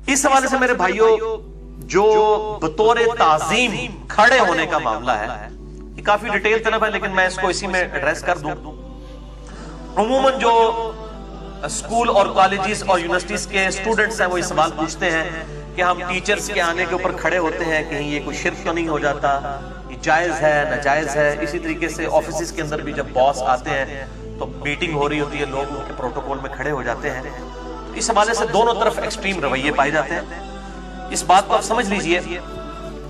اس حوالے سے میرے بھائیوں جو بطور تعظیم کھڑے ہونے کا معاملہ ہے یہ کافی ڈیٹیل طرف ہے، لیکن میں اس کو اسی میں ایڈریس کر دوں۔ عموماً جو اسکول اور کالجز اور یونیورسٹیز کے اسٹوڈنٹس ہیں وہ یہ سوال پوچھتے ہیں کہ ہم ٹیچرز کے آنے کے اوپر کھڑے ہوتے ہیں، کہیں یہ کوئی شرک تو نہیں ہو جاتا، یہ جائز ہے ناجائز ہے۔ اسی طریقے سے آفیسز کے اندر بھی جب باس آتے ہیں تو میٹنگ ہو رہی ہوتی ہے، لوگ ان کے پروٹوکول میں کھڑے ہو جاتے ہیں۔ تو اس حوالے سے دونوں طرف ایکسٹریم رویے پائے جاتے ہیں۔ اس بات کو آپ سمجھ لیجئے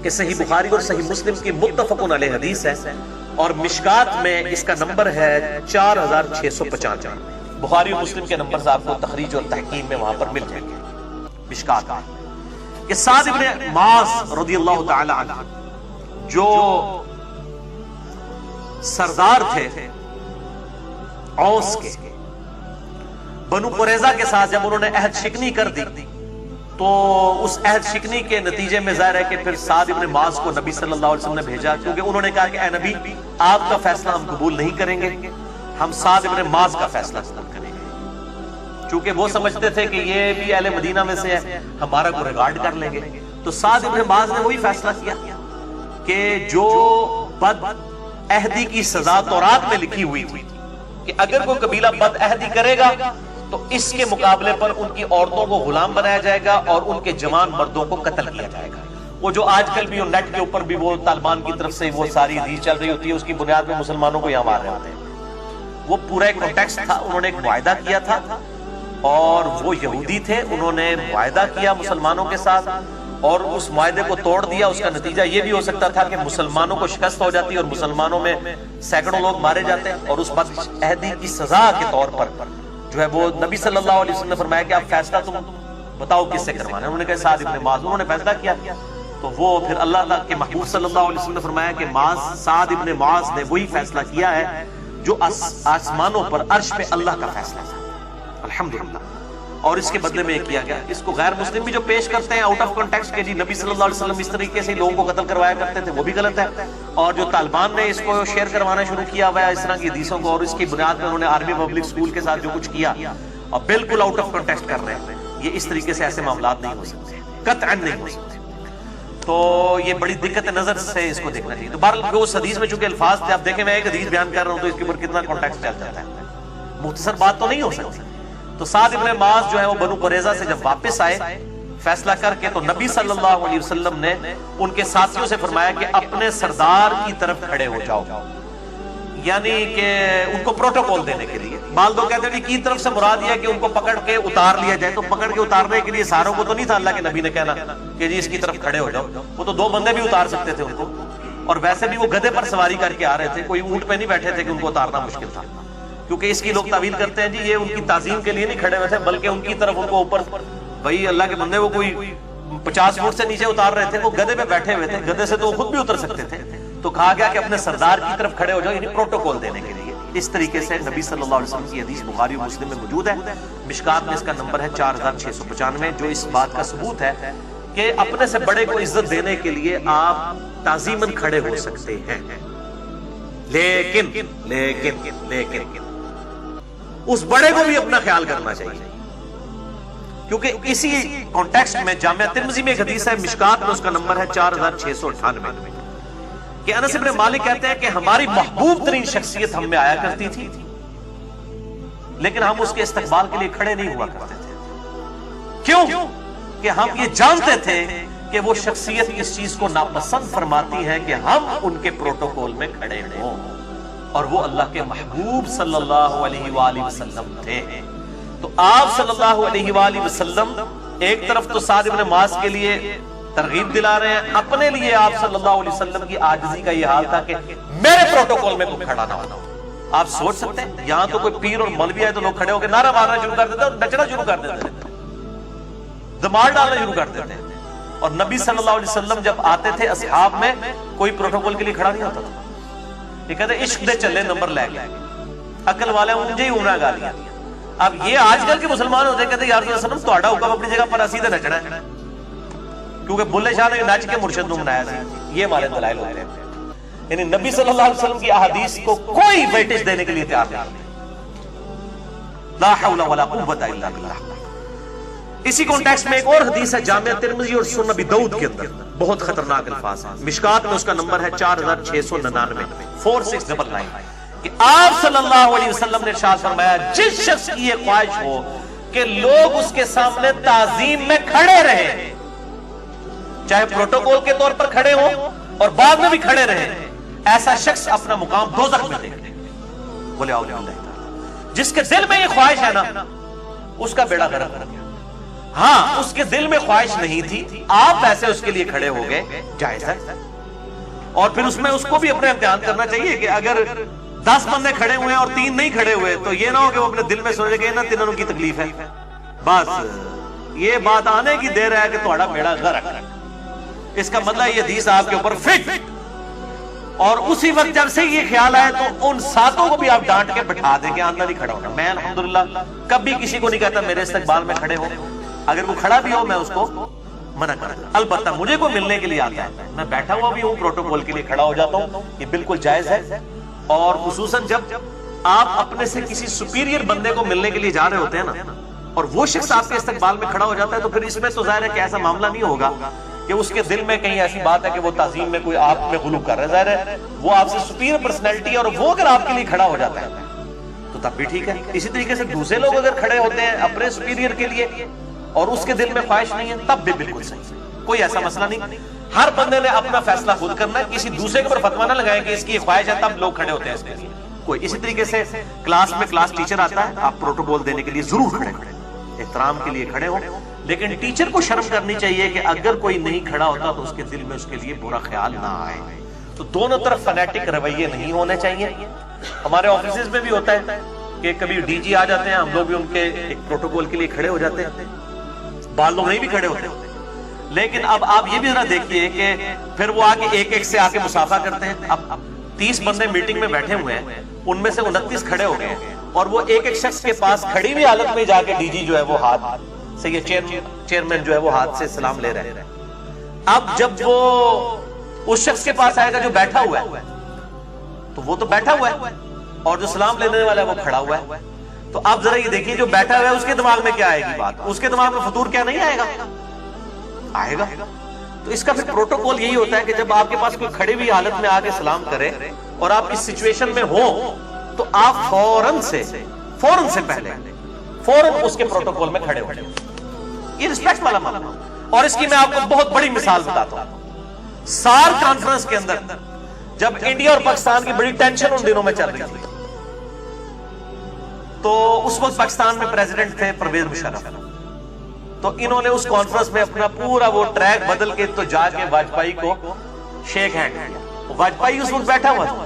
کہ صحیح بخاری اور صحیح مسلم کی متفقن علیہ حدیث ہے، اور مشکات میں اس کا نمبر ہے 4695۔ بخاری اور مسلم کے نمبر سے آپ کو تخریج اور تحکیم میں وہاں پر مل جائیں گے۔ مشکات کہ سعد ابن معاذ رضی اللہ تعالی عنہ جو سردار تھے اوس کے، بنو قریظہ کے ساتھ جب انہوں نے عہد شکنی کر دی تو اس عہد شکنی کے نتیجے میں ظاہر ہے کہ پھر سعد ابن معاذ کو نبی صلی اللہ علیہ وسلم نے بھیجا، کیونکہ انہوں نے کہا کہ اے نبی آپ کا فیصلہ ہم قبول نہیں کریں گے، ہم سعد ابن معاذ کا فیصلہ قبول کریں گے، چونکہ وہ سمجھتے تھے کہ یہ بھی اہل مدینہ میں سے ہے، ہمارا کو ریگارڈ کر لیں گے۔ تو سعد ابن معاذ نے وہی فیصلہ کیا کہ جو بد عہدی کی سزا تورات میں لکھی ہوئی تھی کہ اگر کوئی قبیلہ بد عہدی کرے گا تو اس کے مقابلے پر ان کی عورتوں کو غلام بنایا جائے گا اور ان کے جوان مردوں کو قتل کیا جائے گا۔ وہ جو آج کل بھی نیٹ کے اوپر بھی وہ طالبان کی طرف سے وہ ساری حدیث چل رہی ہوتی ہے، اس کی بنیاد میں مسلمانوں کو یہاں مار رہے ہوتے ہیں۔ وہ پورا ایک کانٹیکسٹ تھا، انہوں نے ایک معاہدہ کیا تھا اور وہ یہودی تھے، انہوں نے معاہدہ کیا مسلمانوں کے ساتھ اور اس معاہدے کو توڑ دیا۔ اس کا نتیجہ یہ بھی ہو سکتا تھا کہ مسلمانوں کو شکست ہو جاتی اور مسلمانوں میں سینکڑوں لوگ مارے جاتے، اور اس بد عہدی کی سزا کے طور پر جو ہے وہ نبی صلی اللہ علیہ وسلم نے فرمایا کہ آپ فیصلہ تم بتاؤ کس سے کروانا ہے۔ انہوں نے کہا سعد ابن معاذ، انہوں نے فیصلہ کیا تو وہ پھر اللہ کے محبوب صلی اللہ علیہ وسلم نے فرمایا کہ سعد ابن معاذ نے وہی فیصلہ کیا ہے جو آسمانوں پر عرش پہ اللہ کا فیصلہ تھا، الحمدللہ، اور اس کے بدلے میں یہ کیا گیا۔ اس کو غیر مسلم بھی جو پیش کرتے ہیں آؤٹ آف کانٹیکسٹ کہ جی نبی صلی اللہ علیہ وسلم اس طریقے سے لوگوں کو قتل کروایا کرتے تھے، وہ بھی غلط ہے، اور جو طالبان نے اس کو شیئر کروانا شروع کیا ہوا ہے اس طرح کی حدیثوں کو، اور اس کی بنیاد پر انہوں نے آرمی پبلک اسکول کے ساتھ جو کچھ کیا اور بالکل آؤٹ آف کانٹیکسٹ کر رہے ہیں، یہ اس طریقے سے ایسے معاملات نہیں ہو سکتے، قطعاً نہیں ہو سکتے۔ تو یہ بڑی دقت نظر سے اس کو دیکھنا چاہیے۔ تو بہرحال اس حدیث میں چونکہ الفاظ تھے، آپ دیکھیں میں ایک حدیث بیان کر رہا ہوں تو اس کے اوپر کتنا کانٹیکسٹ چل جاتا ہے، مختصر بات تو نہیں ہو سکتی۔ تو سعد ابن معاذ جو ہے وہ بنو قریظہ سے جب واپس آئے فیصلہ کر کے، تو نبی صلی اللہ علیہ وسلم نے ان کے ساتھیوں سے فرمایا کہ اپنے سردار کی طرف کھڑے ہو جاؤ، یعنی کہ ان کو پروٹوکول دینے کے لیے۔ بعض لوگ کہتے ہیں کہ کی طرف سے مراد یہ کہ ان کو پکڑ کے اتار لیا جائے، تو پکڑ کے اتارنے کے لیے ساروں کو تو نہیں تھا اللہ کے نبی نے کہنا کہ جی اس کی طرف کھڑے ہو جاؤ، وہ تو 2 بندے بھی اتار سکتے تھے ان کو، اور ویسے بھی وہ گدھے پر سواری کر کے آ رہے تھے، کوئی اونٹ پہ نہیں بیٹھے تھے کہ ان کو اتارنا مشکل تھا، کیونکہ اس کی لوگ تعویل کرتے ہیں جی یہ ان کی تعظیم کے لیے نہیں کھڑے ہوئے تھے، بلکہ ان کی طرف ان کو اوپر، بھائی اللہ کے بندے وہ کوئی 50 فٹ سے نیچے اتار رہے تھے، وہ گدھے پہ بیٹھے ہوئے تھے، گدھے سے تو وہ خود بھی اتر سکتے تھے، تو کہا گیا کہ اپنے سردار کی طرف کھڑے ہو جاؤ، یعنی پروٹوکول دینے کے لیے۔ اس طریقے سے نبی صلی اللہ علیہ وسلم کی حدیث بخاری اور مسلم میں موجود ہے، مشکات میں اس کا نمبر ہے 4695، جو اس بات کا ثبوت ہے کہ اپنے سے بڑے کو عزت دینے کے لیے آپ تعظیماً کھڑے ہو سکتے ہیں، لیکن اس بڑے کو بھی اپنا خیال کرنا چاہیے، کیونکہ اسی کانٹیکسٹ میں جامعہ ترمذی میں ایک حدیث ہے، مشکات میں اس کا نمبر ہے 4698، کہ انس بن مالک کہتے ہیں کہ ہماری محبوب ترین شخصیت ہم میں آیا کرتی تھی، لیکن ہم اس کے استقبال کے لیے کھڑے نہیں ہوا کرتے تھے۔ کیوں؟ کہ ہم یہ جانتے تھے کہ وہ شخصیت اس چیز کو ناپسند فرماتی ہے کہ ہم ان کے پروٹوکول میں کھڑے ہوں، اور وہ اللہ کے محبوب صلی اللہ علیہ وآلہ وسلم تھے۔ تو آپ صلی اللہ علیہ وآلہ وسلم ایک طرف تو سعد ابن معاذ کے لیے ترغیب دلا رہے ہیں، اپنے لیے آپ صلی اللہ علیہ وسلم کی عاجزی کا یہ حال تھا کہ میرے پروٹوکول میں کوئی کھڑا نہ ہو۔ آپ سوچ سکتے ہیں یہاں تو کوئی پیر اور مولوی آئے تو لوگ کھڑے ہو کے نعرہ مارنا شروع کر دیتے اور نچنا شروع کر دیتے، دماغ ڈالنا شروع کر دیتے، اور نبی صلی اللہ علیہ وسلم جب آتے تھے اصحاب میں کوئی پروٹوکول کے لیے کھڑا نہیں ہوتا تھا۔ یہ کہتے عشق دے چلے نمبر لے گئے، عقل والے انجے ہی عمرہ گالیاں۔ اب یہ آج کل کے مسلمان ہوتے ہیں کہتے یا رسول اللہ صلی اللہ علیہ وسلم تہاڈا حکم اپنی جگہ پر اسی تے نچنا ہے، کیونکہ بلے شاہ نے نچ کے مرشد نو منایا سی، یہ ہمارے دلائل ہوتے ہیں۔ یعنی نبی صلی اللہ علیہ وسلم کی احادیث کو کوئی ویٹیج دینے کے لیے تیار نہیں، لا حول ولا قوت الا باللہ۔ اسی کانٹیکسٹ میں ایک اور حدیث ہے جامع ترمذی اور سنن ابی داؤد کے اندر، بہت خطرناک الفاظ ہیں، مشکات میں اس کا نمبر ہے 4699 4699 کہ آپ صلی اللہ علیہ وسلم نے ارشاد فرمایا جس شخص کی یہ خواہش ہو کہ لوگ اس کے سامنے تعظیم میں کھڑے رہیں، چاہے پروٹوکول کے طور پر کھڑے ہوں اور بعد میں بھی کھڑے رہیں، ایسا شخص اپنا مقام دوزخ میں دیکھ لے۔ بولے اعوذ باللہ تعالی۔ جس کے دل میں یہ خواہش ہے نا اس کا بیڑا غرق ہو گیا۔ ہاں اس کے دل میں خواہش نہیں تھی، آپ ایسے اس کے لیے کھڑے ہو گئے، جائز ہے۔ اور پھر اس میں اس کو بھی اپنے امتحان کرنا چاہیے کہ اگر 10 بندے کھڑے ہوئے ہیں اور 3 نہیں کھڑے ہوئے تو یہ نہ ہو کہ وہ اپنے دل میں سوچے کہ نا تینوں کی تکلیف ہے، بس یہ بات آنے کی دیر ہے کہ تھوڑا بیڑا غرق ہے۔ اس کا مطلب یہ حدیث آپ کے اوپر فٹ، اور اسی وقت جب سے یہ خیال آئے تو ان ساتوں کو بھی آپ ڈانٹ کے بٹھا دیں کہ اندر نہیں کھڑا ہونا۔ میں الحمدللہ کبھی کسی کو نہیں کہتا میرے استقبال میں کھڑے ہو، اگر وہ کھڑا بھی ہو میں اس کو منع کرتا۔ البتہ مجھے کوئی ملنے کے لیے آتا ہے، میں بیٹھا ہوا بھی ہوں، پروٹوکول کے لیے کھڑا ہو جاتا ہوں، یہ بالکل جائز ہے۔ اور خصوصاً جب آپ اپنے سے کسی سپیریئر بندے کو ملنے کے لیے جا رہے ہوتے ہیں نا، اور وہ شخص آپ کے استقبال میں کھڑا ہو جاتا ہے تو پھر اس میں تو ظاہر ہے کہ ایسا معاملہ نہیں ہوگا کہ اس کے دل میں کہیں ایسی بات ہے کہ وہ تعظیم میں کوئی آپ میں غلو کر رہا ہے۔ ظاہر ہے وہ آپ سے سپیریئر پرسنالٹی اور وہ اگر آپ کے لیے کھڑا ہو جاتا ہے تو تب بھی ٹھیک ہے۔ اسی طریقے سے دوسرے لوگ اگر کھڑے ہوتے ہیں اپنے سپیریئر کے لیے اور اس کے دل میں خواہش نہیں ہے تب بھی بالکل صحیح، کوئی ایسا مسئلہ نہیں۔ ہر بندے نے اپنا فیصلہ خود کرنا ہے، کسی دوسرے کے اوپر فتویٰ نہ لگائیں کہ اس کی خواہش ہے تب لوگ کھڑے ہوتے ہیں اس کے لیے کوئی۔ اسی طریقے سے کلاس میں کلاس ٹیچر آتا ہے، آپ پروٹوکول دینے کے لیے ضرور کھڑے احترام کے لیے کھڑے ہوں، لیکن ٹیچر کو شرم کرنی چاہیے کہ اگر کوئی نہیں کھڑا ہوتا تو اس کے دل میں اس کے لیے برا خیال نہ آئے۔ تو دونوں طرف فنیٹک رویے نہیں ہونے چاہیے۔ ہمارے آفیسز میں بھی ہوتا ہے کہ کبھی ڈی جی آ جاتے ہیں، ہم لوگ بھی ان کے ایک پروٹوکول کے لیے کھڑے ہو جاتے ہیں، بعض لوگ نہیں بھی کھڑے ہوتے، لیکن اب آپ یہ بھی ذرا دیکھیے کہ پھر وہ آگے ایک ایک سے آ کے مسافہ کرتے ہیں۔ اب 30 بندے میٹنگ میں بیٹھے ہوئے ہیں، ان میں سے 29 کھڑے ہو گئے ہیں، اور وہ ایک ایک شخص کے پاس کھڑی ہوئی حالت میں جا کے ڈی جی جو ہے وہ ہاتھ سے، یہ چیئرمین جو ہے وہ ہاتھ سے سلام لے رہے ہیں۔ اب جب وہ اس شخص کے پاس آئے گا جو بیٹھا ہوا ہے تو وہ تو بیٹھا ہوا ہے، اور جو سلام لینے والا ہے وہ کھڑا ہوا ہے۔ تو آپ ذرا یہ دیکھیے جو بیٹھا ہوا ہے اس کے دماغ میں کیا آئے گی بات، اس کے دماغ میں فطور کیا نہیں آئے گا، آئے گا۔ تو اس کا پھر پروٹوکول یہی ہوتا ہے کہ جب آپ کے پاس کوئی کھڑی ہوئی حالت میں آگے سلام کرے اور آپ اس سچویشن میں ہو تو آپ فوراً سے پہلے اس کے پروٹوکول میں کھڑے ہو جائیں۔ یہ رسپیکٹ والا معاملہ۔ اور اس کی میں آپ کو بہت بڑی مثال بتاتا ہوں۔ سار کانفرنس کے اندر جب انڈیا اور پاکستان کی بڑی ٹینشن ان دنوں میں چل رہی تھی تو اس وقت پاکستان میں پریزیڈنٹ تھے پرویز مشرف، تو انہوں نے اس کانفرنس میں اپنا پورا وہ ٹریک بدل کے تو جا کے واجپئی کو شیک ہینڈ کیا۔ واجپئی اس وقت بیٹھا ہوا تھا،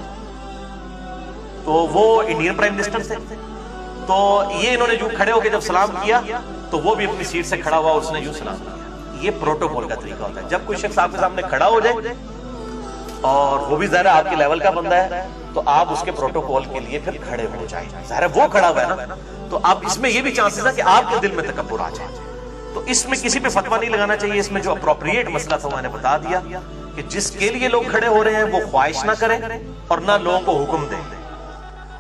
تو وہ انڈین پرائم منسٹر تھے، تو یہ انہوں نے جو کھڑے ہو کے جب سلام کیا تو وہ بھی اپنی سیٹ سے کھڑا ہوا، اس نے جو سلام کیا۔ یہ پروٹوکول کا طریقہ ہوتا ہے۔ جب کوئی شخص آپ کے سامنے کھڑا ہو جائے اور وہ بھی ظاہر آپ کے لیول کا بندہ ہے تو آپ اس کے پروٹوکول کے لیے پھر کھڑے ہو جائیں۔ ظاہر وہ کھڑا ہوا ہے نا، تو اب اس میں یہ بھی چانسز ہے کہ آپ کے دل میں تکبر آ جائے۔ تو اس میں کسی پہ فتویٰ نہیں لگانا چاہیے۔ اس میں جو اپروپریٹ مسئلہ تھا میں نے بتا دیا کہ جس کے لیے لوگ کھڑے ہو رہے ہیں وہ خواہش نہ کریں اور نہ لوگوں کو حکم دیں،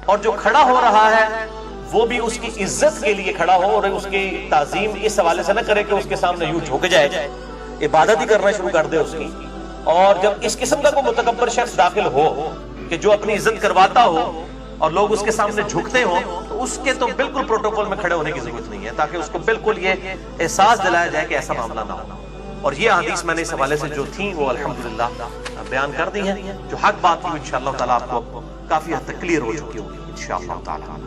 اور جو کھڑا ہو رہا ہے وہ بھی اس کی عزت کے لیے کھڑا ہو اور اس کی تعظیم اس حوالے سے نہ کرے کہ اس کے سامنے یوں جھک جائے، عبادت ہی کرنا شروع کر دے اس کی۔ اور جب اس قسم کا کوئی متکبر شخص داخل ہو کہ جو اپنی عزت کرواتا ہو اور لوگ اس کے سامنے جھکتے ہوں تو اس کے تو بالکل پروٹوکول میں کھڑے ہونے کی ضرورت نہیں ہے، تاکہ اس کو بالکل یہ احساس دلایا جائے کہ ایسا معاملہ نہ ہو۔ اور یہ حدیث میں نے اس حوالے سے جو تھیں وہ الحمدللہ بیان کر دی ہیں، جو حق بات تھی انشاءاللہ تعالیٰ آپ کو کافی حد تک کلیئر ہو چکی ہوگی انشاءاللہ تعالیٰ۔